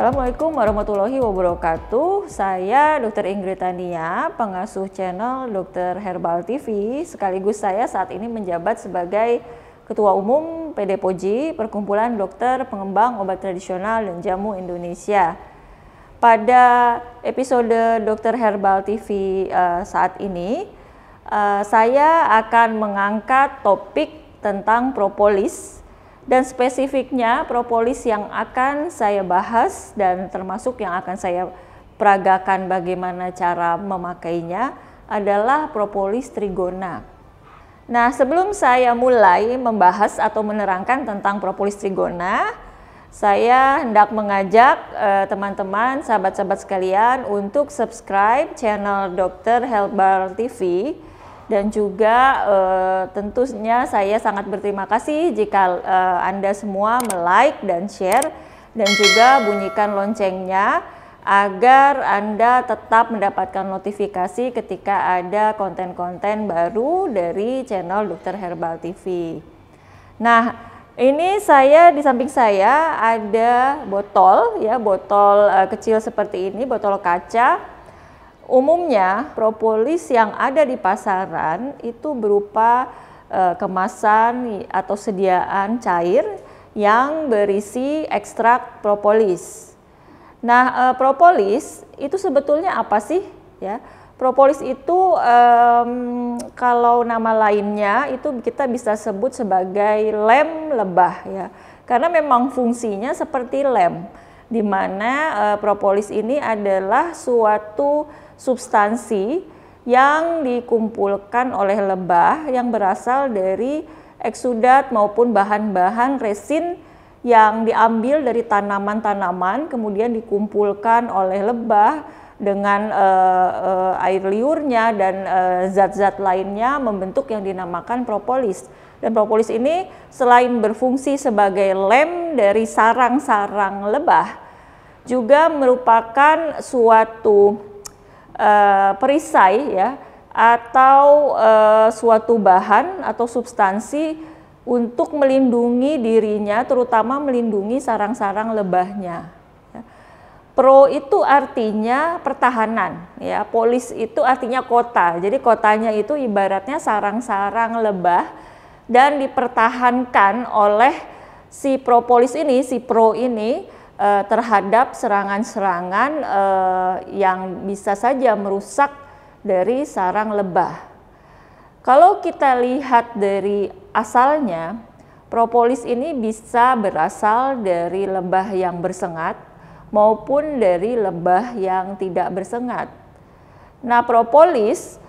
Assalamualaikum warahmatullahi wabarakatuh. Saya Dr. Ingrid Tania, pengasuh channel Dr. Herbal TV. Sekaligus saya saat ini menjabat sebagai Ketua Umum PD POJI, Perkumpulan Dokter Pengembang Obat Tradisional dan Jamu Indonesia. Pada episode Dr. Herbal TV saat ini, saya akan mengangkat topik tentang propolis. Dan spesifiknya propolis yang akan saya bahas dan termasuk yang akan saya peragakan bagaimana cara memakainya adalah propolis trigona. Nah, sebelum saya mulai membahas atau menerangkan tentang propolis trigona, saya hendak mengajak teman-teman, sahabat-sahabat sekalian untuk subscribe channel Dr. Herbal TV. Dan juga tentunya saya sangat berterima kasih jika Anda semua like dan share dan juga bunyikan loncengnya agar Anda tetap mendapatkan notifikasi ketika ada konten-konten baru dari channel Dr. Herbal TV. Nah, ini di samping saya ada botol ya, botol kecil seperti ini, botol kaca. Umumnya propolis yang ada di pasaran itu berupa kemasan atau sediaan cair yang berisi ekstrak propolis. Nah, propolis itu sebetulnya apa sih? Ya, propolis itu kalau nama lainnya itu kita bisa sebut sebagai lem lebah ya, karena memang fungsinya seperti lem, di mana propolis ini adalah suatu substansi yang dikumpulkan oleh lebah yang berasal dari eksudat maupun bahan-bahan resin yang diambil dari tanaman-tanaman kemudian dikumpulkan oleh lebah dengan air liurnya dan zat-zat lainnya membentuk yang dinamakan propolis. Dan propolis ini selain berfungsi sebagai lem dari sarang-sarang lebah, juga merupakan suatu perisai ya, atau suatu bahan atau substansi untuk melindungi dirinya, terutama melindungi sarang-sarang lebahnya. Pro itu artinya pertahanan ya, polis itu artinya kota. Jadi kotanya itu ibaratnya sarang-sarang lebah dan dipertahankan oleh si propolis ini, si pro ini terhadap serangan-serangan yang bisa saja merusak dari sarang lebah. Kalau kita lihat dari asalnya, propolis ini bisa berasal dari lebah yang bersengat maupun dari lebah yang tidak bersengat. Nah, propolis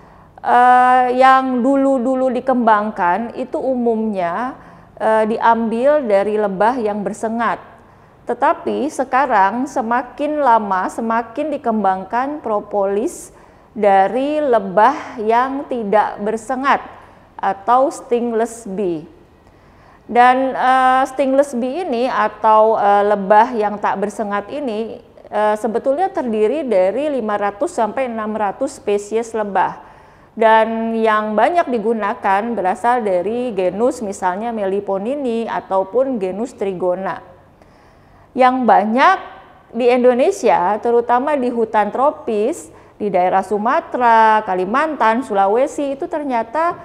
yang dulu-dulu dikembangkan itu umumnya diambil dari lebah yang bersengat. Tetapi sekarang semakin lama semakin dikembangkan propolis dari lebah yang tidak bersengat atau stingless bee. Dan stingless bee ini atau lebah yang tak bersengat ini sebetulnya terdiri dari 500 sampai 600 spesies lebah. Dan yang banyak digunakan berasal dari genus misalnya Meliponini ataupun genus Trigona. Yang banyak di Indonesia, terutama di hutan tropis, di daerah Sumatera, Kalimantan, Sulawesi, itu ternyata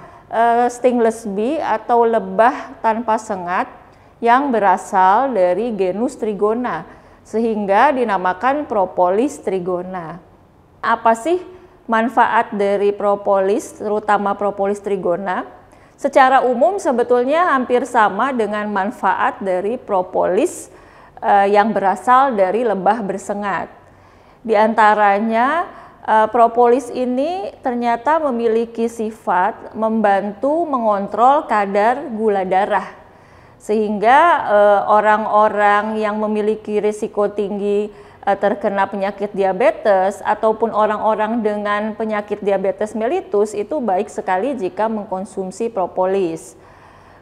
stingless bee atau lebah tanpa sengat yang berasal dari genus Trigona, sehingga dinamakan propolis trigona. Apa sih manfaat dari propolis, terutama propolis trigona? Secara umum sebetulnya hampir sama dengan manfaat dari propolis yang berasal dari lebah bersengat. Di antaranya propolis ini ternyata memiliki sifat membantu mengontrol kadar gula darah, sehingga orang-orang yang memiliki risiko tinggi terkena penyakit diabetes ataupun orang-orang dengan penyakit diabetes mellitus itu baik sekali jika mengkonsumsi propolis.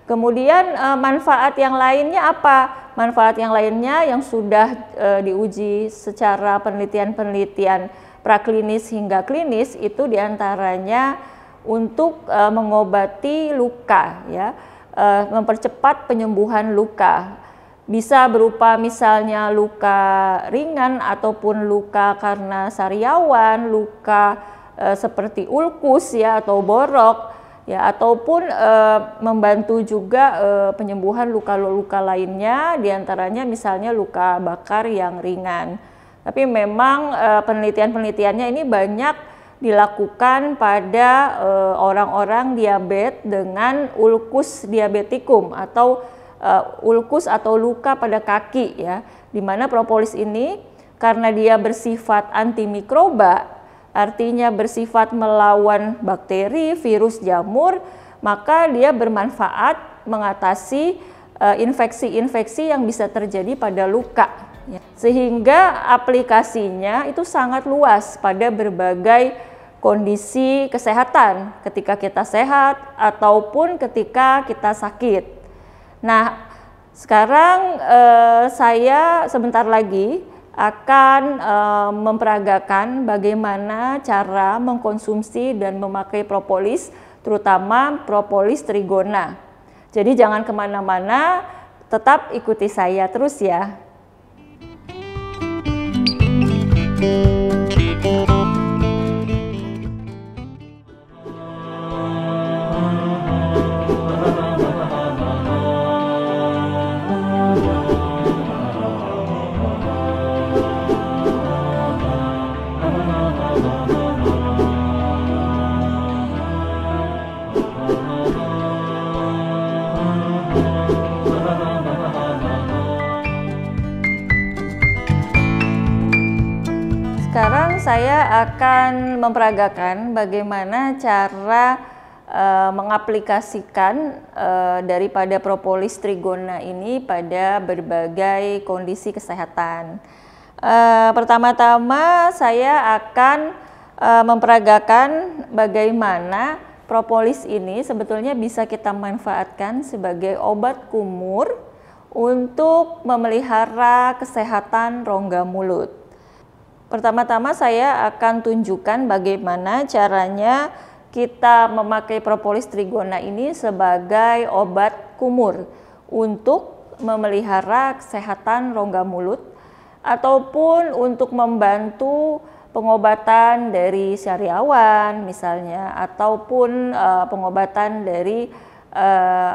Kemudian manfaat yang lainnya apa? Manfaat yang lainnya yang sudah diuji secara penelitian-penelitian praklinis hingga klinis itu diantaranya untuk mengobati luka ya, mempercepat penyembuhan luka. Bisa berupa misalnya luka ringan ataupun luka karena sariawan, luka seperti ulkus ya atau borok ya, ataupun membantu juga penyembuhan luka-luka lainnya, diantaranya misalnya luka bakar yang ringan. Tapi memang penelitian-penelitiannya ini banyak dilakukan pada orang-orang diabetes dengan ulkus diabetikum atau ulkus atau luka pada kaki ya, di mana propolis ini karena dia bersifat antimikroba, artinya bersifat melawan bakteri, virus, jamur, maka dia bermanfaat mengatasi infeksi-infeksi yang bisa terjadi pada luka ya. Sehingga aplikasinya itu sangat luas pada berbagai kondisi kesehatan, ketika kita sehat ataupun ketika kita sakit. Nah, sekarang saya sebentar lagi akan memperagakan bagaimana cara mengkonsumsi dan memakai propolis, terutama propolis trigona. Jadi jangan kemana-mana, tetap ikuti saya terus ya. Sekarang saya akan memperagakan bagaimana cara mengaplikasikan daripada propolis trigona ini pada berbagai kondisi kesehatan. Pertama-tama saya akan memperagakan bagaimana propolis ini sebetulnya bisa kita manfaatkan sebagai obat kumur untuk memelihara kesehatan rongga mulut. Pertama-tama saya akan tunjukkan bagaimana caranya kita memakai propolis trigona ini sebagai obat kumur untuk memelihara kesehatan rongga mulut ataupun untuk membantu pengobatan dari sariawan misalnya, ataupun pengobatan dari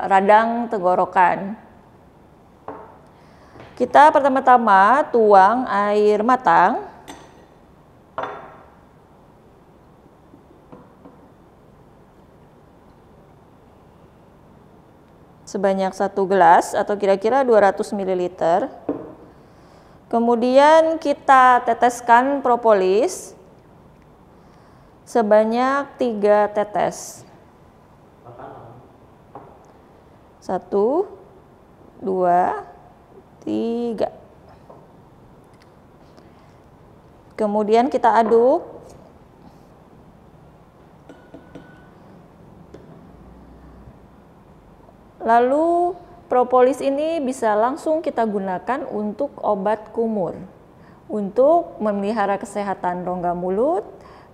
radang tenggorokan. Kita pertama-tama tuang air matang sebanyak 1 gelas atau kira-kira 200 ml. Kemudian kita teteskan propolis sebanyak 3 tetes. 1, 2, 3. Kemudian kita aduk. Lalu propolis ini bisa langsung kita gunakan untuk obat kumur, untuk memelihara kesehatan rongga mulut,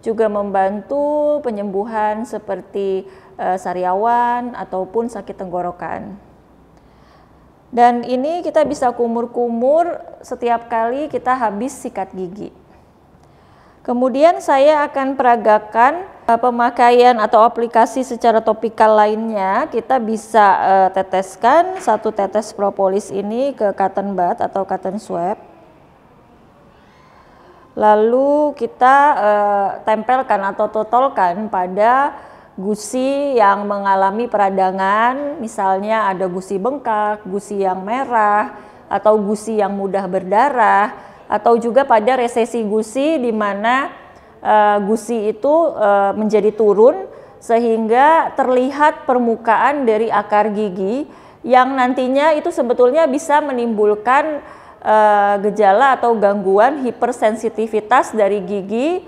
juga membantu penyembuhan seperti sariawan ataupun sakit tenggorokan. Dan ini kita bisa kumur-kumur setiap kali kita habis sikat gigi. Kemudian saya akan peragakan pemakaian atau aplikasi secara topikal lainnya. Kita bisa teteskan 1 tetes propolis ini ke cotton bud atau cotton swab. Lalu kita tempelkan atau totolkan pada gusi yang mengalami peradangan, misalnya ada gusi bengkak, gusi yang merah, atau gusi yang mudah berdarah, atau juga pada resesi gusi di mana gusi itu menjadi turun sehingga terlihat permukaan dari akar gigi yang nantinya itu sebetulnya bisa menimbulkan gejala atau gangguan hipersensitivitas dari gigi.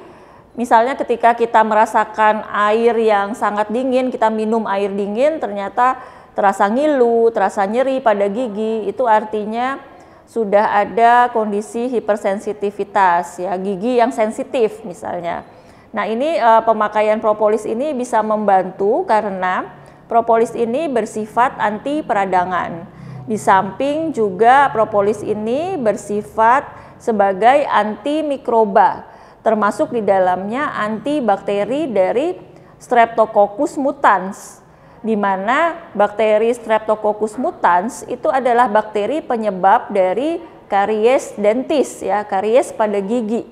Misalnya ketika kita merasakan air yang sangat dingin, kita minum air dingin ternyata terasa ngilu, terasa nyeri pada gigi, itu artinya sudah ada kondisi hipersensitivitas ya, gigi yang sensitif misalnya. Nah, ini pemakaian propolis ini bisa membantu karena propolis ini bersifat anti peradangan. Di samping juga propolis ini bersifat sebagai antimikroba, termasuk di dalamnya antibakteri dari Streptococcus mutans, di mana bakteri Streptococcus mutans itu adalah bakteri penyebab dari karies dentis, ya, karies pada gigi.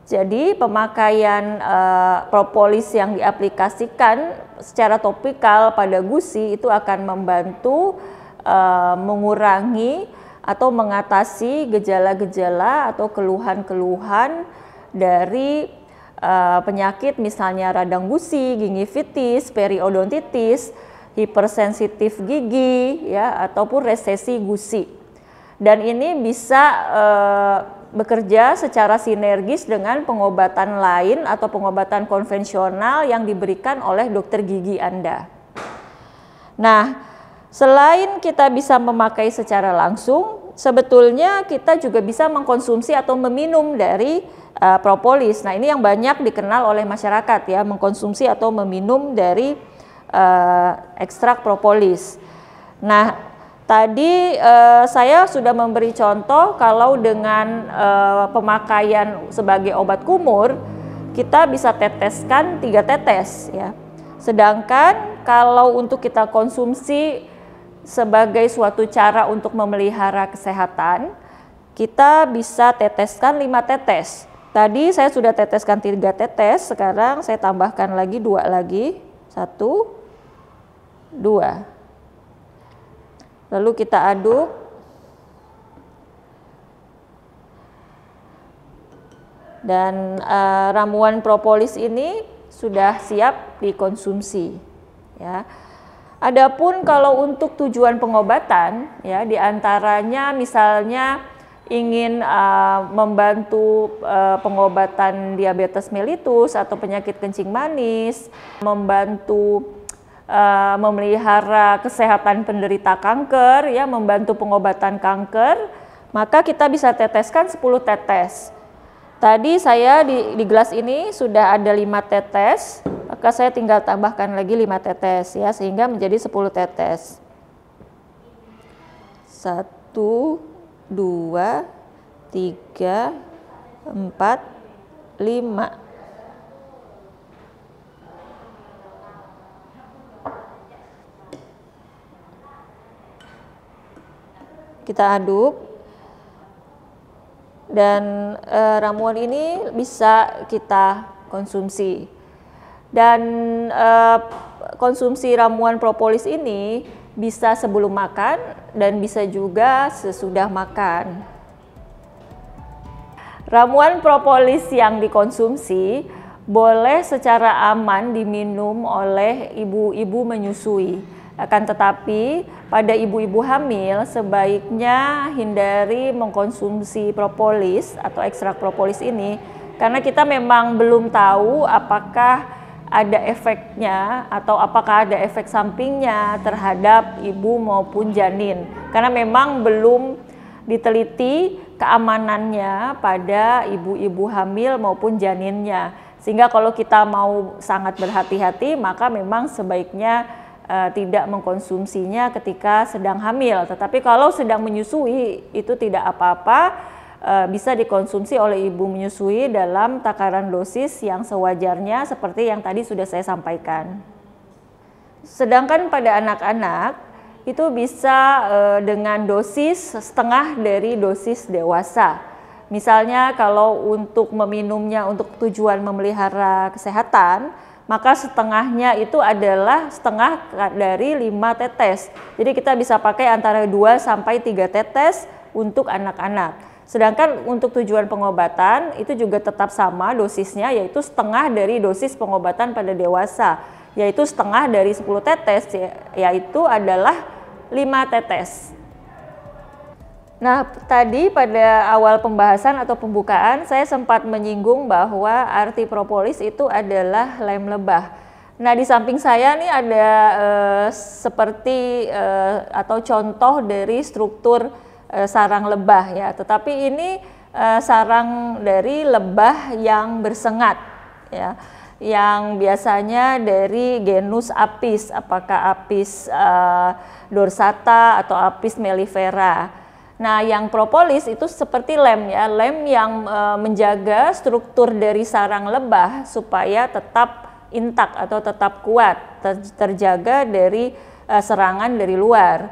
Jadi pemakaian propolis yang diaplikasikan secara topikal pada gusi itu akan membantu mengurangi atau mengatasi gejala-gejala atau keluhan-keluhan dari penyakit misalnya radang gusi, gingivitis, periodontitis, hipersensitif gigi, ya, ataupun resesi gusi. Dan ini bisa bekerja secara sinergis dengan pengobatan lain atau pengobatan konvensional yang diberikan oleh dokter gigi Anda. Nah, selain kita bisa memakai secara langsung, sebetulnya kita juga bisa mengkonsumsi atau meminum dari propolis. Nah, ini yang banyak dikenal oleh masyarakat, ya, mengkonsumsi atau meminum dari ekstrak propolis. Nah, tadi saya sudah memberi contoh kalau dengan pemakaian sebagai obat kumur, kita bisa teteskan 3 tetes, ya. Sedangkan kalau untuk kita konsumsi sebagai suatu cara untuk memelihara kesehatan, kita bisa teteskan 5 tetes. Tadi saya sudah teteskan 3 tetes, sekarang saya tambahkan lagi 2 lagi. 1, 2. Lalu kita aduk. Dan ramuan propolis ini sudah siap dikonsumsi, ya. Adapun kalau untuk tujuan pengobatan, ya, diantaranya misalnya ingin membantu pengobatan diabetes mellitus atau penyakit kencing manis, membantu memelihara kesehatan penderita kanker, ya, membantu pengobatan kanker, maka kita bisa teteskan 10 tetes. Tadi saya di gelas ini sudah ada 5 tetes, maka saya tinggal tambahkan lagi 5 tetes, ya, sehingga menjadi 10 tetes. 1, 2, 3, 4, 5. Kita aduk. Dan ramuan ini bisa kita konsumsi. Dan konsumsi ramuan propolis ini bisa sebelum makan dan bisa juga sesudah makan. Ramuan propolis yang dikonsumsi boleh secara aman diminum oleh ibu-ibu menyusui. Akan tetapi pada ibu-ibu hamil sebaiknya hindari mengkonsumsi propolis atau ekstrak propolis ini, karena kita memang belum tahu apakah ada efeknya atau apakah ada efek sampingnya terhadap ibu maupun janin, karena memang belum diteliti keamanannya pada ibu-ibu hamil maupun janinnya. Sehingga kalau kita mau sangat berhati-hati, maka memang sebaiknya tidak mengkonsumsinya ketika sedang hamil. Tetapi kalau sedang menyusui itu tidak apa-apa, bisa dikonsumsi oleh ibu menyusui dalam takaran dosis yang sewajarnya seperti yang tadi sudah saya sampaikan. Sedangkan pada anak-anak itu bisa dengan dosis setengah dari dosis dewasa. Misalnya kalau untuk meminumnya untuk tujuan memelihara kesehatan, maka setengahnya itu adalah setengah dari 5 tetes. Jadi kita bisa pakai antara 2 sampai 3 tetes untuk anak-anak. Sedangkan untuk tujuan pengobatan itu juga tetap sama dosisnya, yaitu setengah dari dosis pengobatan pada dewasa, yaitu setengah dari 10 tetes, yaitu adalah 5 tetes. Nah, tadi pada awal pembahasan atau pembukaan saya sempat menyinggung bahwa arti propolis itu adalah lem lebah. Nah, di samping saya nih ada seperti atau contoh dari struktur sarang lebah, ya. Tetapi ini sarang dari lebah yang bersengat, ya. yang biasanya dari genus Apis, apakah Apis dorsata atau Apis mellifera. Nah, yang propolis itu seperti lem ya, lem yang menjaga struktur dari sarang lebah supaya tetap intak atau tetap kuat, terjaga dari serangan dari luar.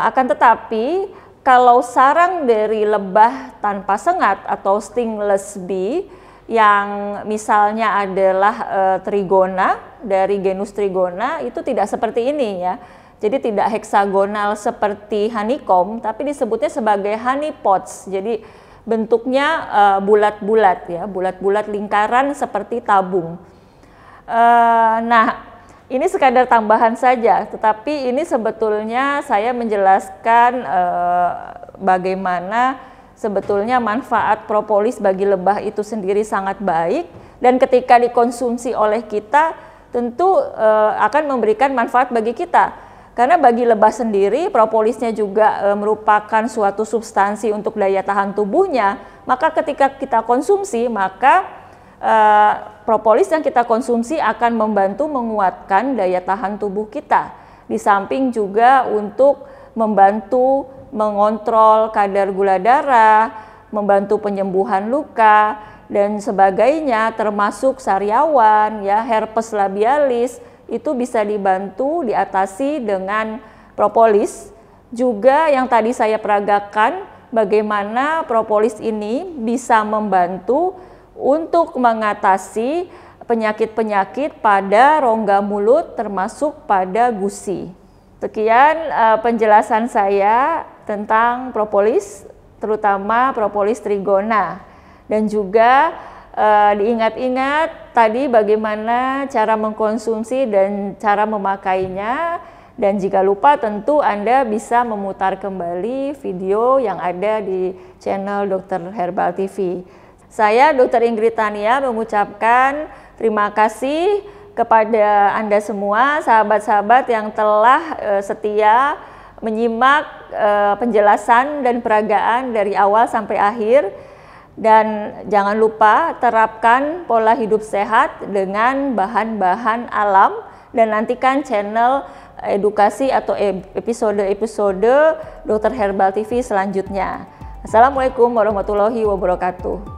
Akan tetapi kalau sarang dari lebah tanpa sengat atau stingless bee yang misalnya adalah trigona dari genus trigona, itu tidak seperti ini ya. Jadi tidak heksagonal seperti honeycomb, tapi disebutnya sebagai honeypots. Jadi bentuknya bulat-bulat ya, bulat-bulat lingkaran seperti tabung. Nah, ini sekadar tambahan saja, tetapi ini sebetulnya saya menjelaskan bagaimana sebetulnya manfaat propolis bagi lebah itu sendiri sangat baik, dan ketika dikonsumsi oleh kita tentu akan memberikan manfaat bagi kita. Karena bagi lebah sendiri propolisnya juga merupakan suatu substansi untuk daya tahan tubuhnya, maka ketika kita konsumsi maka propolis yang kita konsumsi akan membantu menguatkan daya tahan tubuh kita. Di samping juga untuk membantu mengontrol kadar gula darah, membantu penyembuhan luka dan sebagainya, termasuk sariawan ya, herpes labialis itu bisa dibantu diatasi dengan propolis. Juga yang tadi saya peragakan bagaimana propolis ini bisa membantu untuk mengatasi penyakit-penyakit pada rongga mulut termasuk pada gusi. Sekian penjelasan saya tentang propolis, terutama propolis trigona. Dan juga diingat-ingat tadi bagaimana cara mengkonsumsi dan cara memakainya. Dan jika lupa tentu Anda bisa memutar kembali video yang ada di channel Dr. Herbal TV. Saya Dr. Ingrid Tania mengucapkan terima kasih kepada Anda semua, sahabat-sahabat yang telah setia menyimak penjelasan dan peragaan dari awal sampai akhir. Dan jangan lupa terapkan pola hidup sehat dengan bahan-bahan alam, dan nantikan channel edukasi atau episode-episode Dr. Herbal TV selanjutnya. Assalamualaikum warahmatullahi wabarakatuh.